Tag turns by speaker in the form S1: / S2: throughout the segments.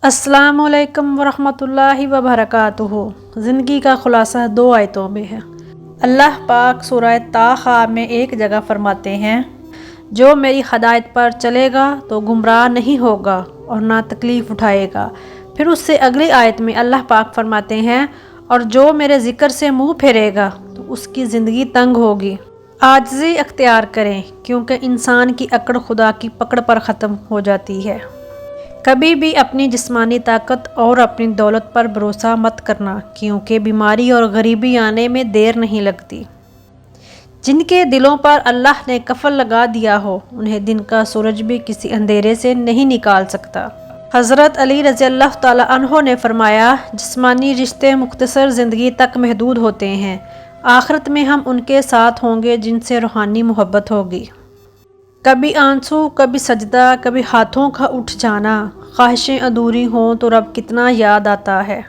S1: अस्सलाम वालेकुम वरहमतुल्लाहि वबरकातुहू। ज़िंदगी का ख़ुलासा 2 आयतों में है। अल्लाह पाक सूरह ताहा में एक जगह फरमाते हैं, जो मेरी हदायत पर चलेगा तो गुमराह नहीं होगा और ना तकलीफ़ उठाएगा। फिर उससे अगली आयत में अल्लाह पाक फरमाते हैं, और जो मेरे ज़िक्र से मुँह फेरेगा तो उसकी ज़िंदगी तंग होगी। आजिज़ी अख्तियार करें, क्योंकि इंसान की अकड़ खुदा की पकड़ पर ख़त्म हो जाती है। कभी भी अपनी जिस्मानी ताकत और अपनी दौलत पर भरोसा मत करना, क्योंकि बीमारी और गरीबी आने में देर नहीं लगती। जिनके दिलों पर अल्लाह ने कफल लगा दिया हो, उन्हें दिन का सूरज भी किसी अंधेरे से नहीं निकाल सकता। हज़रत अली रज़ी अल्लाह ताला अन्हो ने फरमाया, जिस्मानी रिश्ते मुख्तसर ज़िंदगी तक महदूद होते हैं, आखिरत में हम उनके साथ होंगे जिनसे रूहानी मोहब्बत होगी। कभी आंसू, कभी सजदा, कभी हाथों का उठ जाना, ख्वाहिशें अधूरी हों तो रब कितना याद आता है।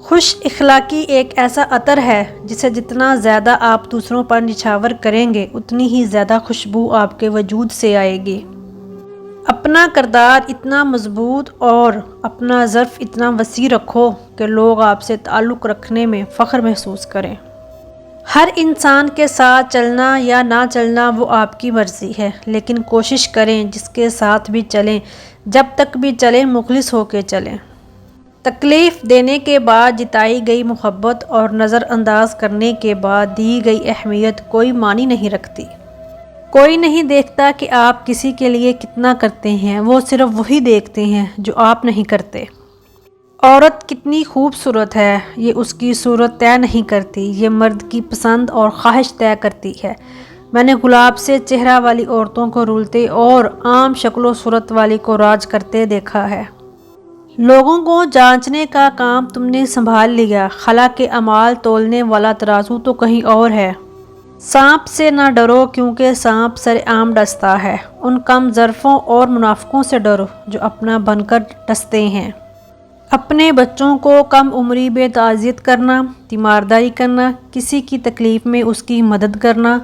S1: खुश इखलाकी एक ऐसा अतर है जिसे जितना ज़्यादा आप दूसरों पर निछावर करेंगे, उतनी ही ज़्यादा खुशबू आपके वजूद से आएगी। अपना किरदार इतना मजबूत और अपना ज़र्फ़ इतना वसी रखो कि लोग आपसे ताल्लुक़ रखने में फ़ख्र महसूस करें। हर इंसान के साथ चलना या ना चलना वो आपकी मर्ज़ी है, लेकिन कोशिश करें जिसके साथ भी चलें, जब तक भी चलें मुखलिस होकर चलें। तकलीफ़ देने के बाद जिताई गई मोहब्बत और नज़रअंदाज करने के बाद दी गई अहमियत कोई मानी नहीं रखती। कोई नहीं देखता कि आप किसी के लिए कितना करते हैं, वो सिर्फ वही देखते हैं जो आप नहीं करते। औरत कितनी खूबसूरत है, ये उसकी सूरत तय नहीं करती, ये मर्द की पसंद और ख्वाहिश तय करती है। मैंने गुलाब से चेहरा वाली औरतों को रुलते और आम शक्लो सूरत वाली को राज करते देखा है। लोगों को जांचने का काम तुमने संभाल लिया, खला के अमाल तोलने वाला तराजू तो कहीं और है। सांप से ना डरो, क्योंकि सांप सरेआम डसता है। उन कम ज़र्फ़ों और मुनाफिकों से डरो जो अपना बनकर डसते हैं। अपने बच्चों को कम उम्री में ताज़ियत करना, तीमारदारी करना, किसी की तकलीफ़ में उसकी मदद करना,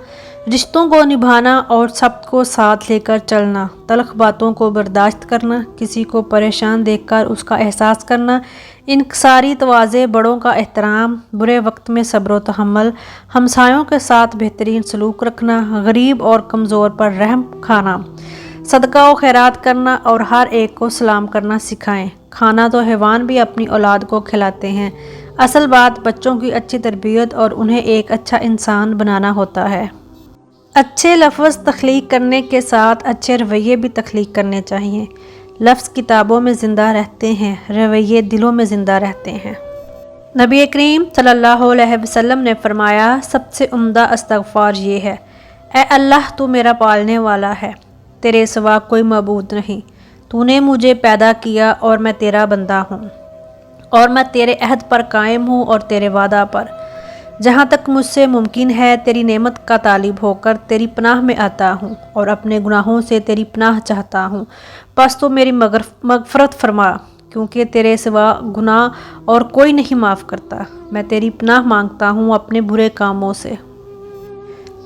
S1: रिश्तों को निभाना और सब को साथ लेकर चलना, तल्ख़ बातों को बर्दाश्त करना, किसी को परेशान देखकर उसका एहसास करना, इनकसारी तवाज़े, बड़ों का एहतराम, बुरे वक्त में सब्र व तहम्मुल, हमसायों के साथ बेहतरीन सलूक रखना, गरीब और कमज़ोर पर रहम खाना, सदका व खैरात करना और हर एक को सलाम करना सिखाएं। खाना तो हैवान भी अपनी औलाद को खिलाते हैं, असल बात बच्चों की अच्छी तरबियत और उन्हें एक अच्छा इंसान बनाना होता है। अच्छे लफ्ज़ तख्लीक करने के साथ अच्छे रवैये भी तख्लीक करने चाहिए। लफ्ज़ किताबों में ज़िंदा रहते हैं, रवैये दिलों में ज़िंदा रहते हैं। नबी करीम सल्लल्लाहु अलैहि वसल्लम ने फरमाया, सबसे उम्दा इस्तग़फ़ार ये है, ए अल्लाह तू मेरा पालने वाला है, तेरे सिवा कोई मबूद नहीं। तूने मुझे पैदा किया और मैं तेरा बंदा हूँ, और मैं तेरे अहद पर कायम हूँ और तेरे वादा पर। जहाँ तक मुझसे मुमकिन है तेरी नेमत का तालिब होकर तेरी पनाह में आता हूँ और अपने गुनाहों से तेरी पनाह चाहता हूँ। बस तो मेरी मगफ़रत फरमा, क्योंकि तेरे सिवा गुनाह और कोई नहीं माफ़ करता। मैं तेरी पनाह मांगता हूँ अपने बुरे कामों से।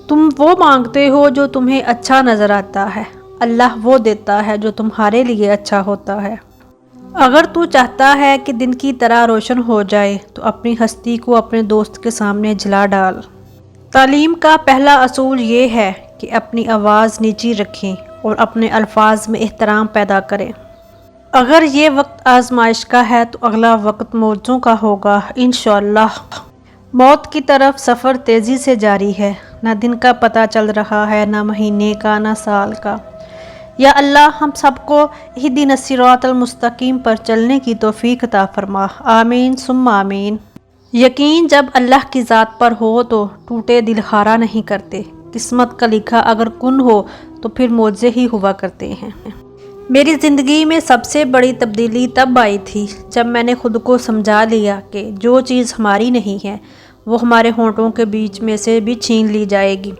S1: तुम वो मांगते हो जो तुम्हें अच्छा नज़र आता है, अल्लाह वो देता है जो तुम्हारे लिए अच्छा होता है। अगर तू चाहता है कि दिन की तरह रोशन हो जाए तो अपनी हस्ती को अपने दोस्त के सामने जला डाल। तालीम का पहला असूल ये है कि अपनी आवाज़ नीची रखें और अपने अल्फाज में एहतराम पैदा करें। अगर ये वक्त आजमाइश का है तो अगला वक्त मौजों का होगा इंशाअल्लाह। मौत की तरफ सफ़र तेज़ी से जारी है, ना दिन का पता चल रहा है, ना महीने का, ना साल का। या अल्लाह हम सबको इहदिन सिरातल मुस्तकीम पर चलने की तौफीक अता फरमा। आमीन सुम्मा आमीन। यकीन जब अल्लाह की ज़ात पर हो तो टूटे दिल खारा नहीं करते। किस्मत का लिखा अगर कुन हो तो फिर मौजे ही हुआ करते हैं। मेरी ज़िंदगी में सबसे बड़ी तब्दीली तब आई थी जब मैंने खुद को समझा लिया कि जो चीज़ हमारी नहीं है वो हमारे होंठों के बीच में से भी छीन ली जाएगी,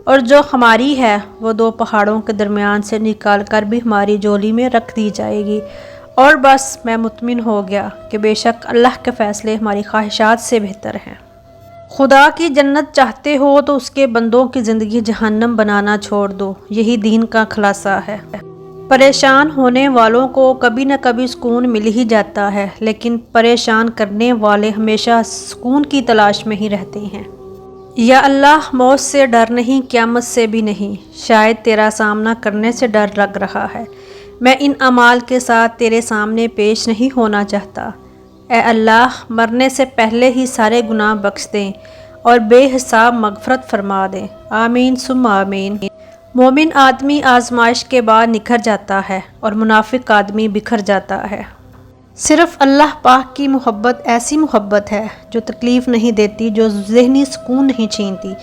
S1: और जो हमारी है वो 2 पहाड़ों के दरमियान से निकाल कर भी हमारी झोली में रख दी जाएगी। और बस मैं मुतमिन हो गया कि बेशक अल्लाह के फ़ैसले हमारी ख्वाहिशात से बेहतर हैं। खुदा की जन्नत चाहते हो तो उसके बंदों की ज़िंदगी जहन्नम बनाना छोड़ दो, यही दीन का खुलासा है। پریشان ہونے والوں کو کبھی نہ کبھی سکون مل ہی جاتا ہے، لیکن پریشان کرنے والے ہمیشہ سکون کی تلاش میں ہی رہتے ہیں۔ یا اللہ، موت سے ڈر نہیں، قیامت سے بھی نہیں، شاید تیرا سامنا کرنے سے ڈر لگ رہا ہے۔ میں ان اعمال کے ساتھ تیرے سامنے پیش نہیں ہونا چاہتا۔ اے اللہ، مرنے سے پہلے ہی سارے گناہ بخش دیں اور بے حساب مغفرت فرما دیں۔ آمین ثم آمین۔ مومن آدمی آزمائش کے بعد نکھر جاتا ہے اور منافق آدمی بکھر جاتا ہے۔ صرف اللہ پاک کی محبت ایسی محبت ہے جو تکلیف نہیں دیتی، جو ذہنی سکون نہیں چھینتی،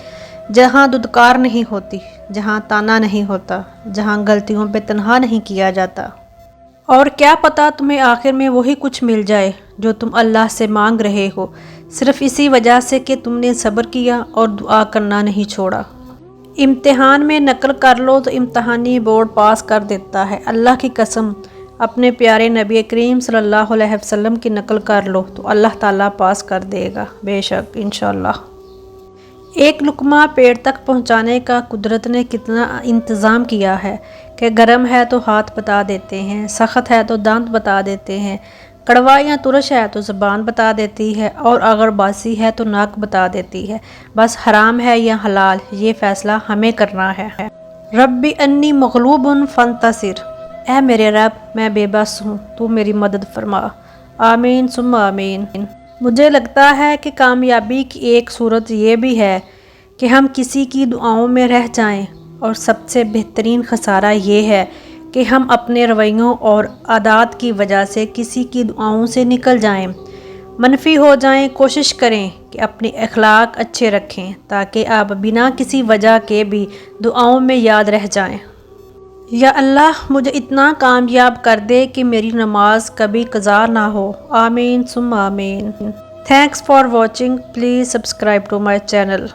S1: جہاں دھتکار نہیں ہوتی، جہاں تانا نہیں ہوتا، جہاں غلطیوں پہ تنہا نہیں کیا جاتا۔ اور کیا پتہ تمہیں آخر میں وہی کچھ مل جائے جو تم اللہ سے مانگ رہے ہو، صرف اسی وجہ سے کہ تم نے صبر کیا اور دعا کرنا نہیں چھوڑا۔ امتحان میں نقل کر لو تو امتحانی بورڈ پاس کر دیتا ہے۔ اللہ کی قسم، اپنے پیارے نبی کریم صلی اللہ علیہ وسلم کی نقل کر لو تو اللہ تعالیٰ پاس کر دے گا، بے شک انشاءاللہ۔ ایک لقمہ پیٹ تک پہنچانے کا قدرت نے کتنا انتظام کیا ہے کہ گرم ہے تو ہاتھ بتا دیتے ہیں، سخت ہے تو دانت بتا دیتے ہیں، کڑوا یا ترش ہے تو زبان بتا دیتی ہے، اور اگر باسی ہے تو ناک بتا دیتی ہے۔ بس حرام ہے یا حلال، یہ فیصلہ ہمیں کرنا ہے۔ ربی انی مغلوب فانتصر، اے میرے رب، میں بے بس ہوں، تو میری مدد فرما۔ آمین ثم آمین۔ مجھے لگتا ہے کہ کامیابی کی ایک صورت یہ بھی ہے کہ ہم کسی کی دعاؤں میں رہ جائیں، اور سب سے بہترین خسارہ یہ ہے کہ ہم اپنے رویوں اور عادات کی وجہ سے کسی کی دعاؤں سے نکل جائیں، منفی ہو جائیں۔ کوشش کریں کہ اپنے اخلاق اچھے رکھیں تاکہ آپ بنا کسی وجہ کے بھی دعاؤں میں یاد رہ جائیں۔ یا اللہ، مجھے اتنا کامیاب کر دے کہ میری نماز کبھی قضا نہ ہو۔ آمین ثم آمین۔ Thanks for watching, please subscribe to my channel.